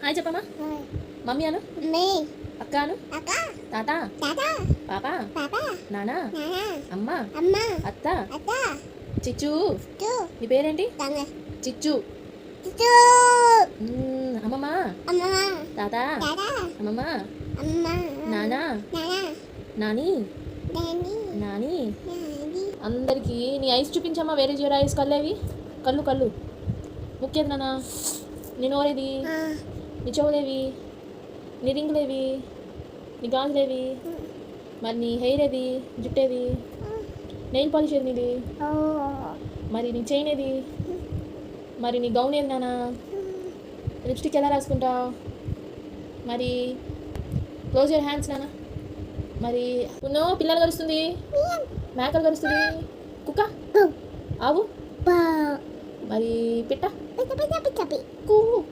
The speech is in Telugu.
హాయ్ చెప్పమ్మా. మమ్మీ అను. అక్క అను. తాత. పాప. నానా. అమ్మ. అత్త. చిచ్చు. నీ పేరేంటి? చిచ్చు. అమ్మమ్మ. తాత. అమ్మమ్మ. నానా. నాని. నాని. అందరికి నీ ఐస్ చూపించమ్మా. వేరే యువర్ ఐస్. కళ్ళేవి? కళ్ళు. ముక్కేది నాన్న? నీ నోరేది? నీ చెవులేవి? నీ రింగులేవి? నీ గాజులేవి? మరి నీ హెయిర్ ఏది? జుట్టేది? నెయిల్ పాలిష్ ఏది నీది? మరి నీ చైన్ ఏది? మరి నీ గౌన్ ఏది నాన్న? లిప్స్టిక్ ఎలా రాసుకుంటావు? మరి క్లోజ్ యువర్ హ్యాండ్స్ నాన్న. మరి ఉన్నో పిల్లలు కలుస్తుంది, మేకలు కలుస్తుంది, కుక్క, ఆవు, మరి పిట్ట, కూ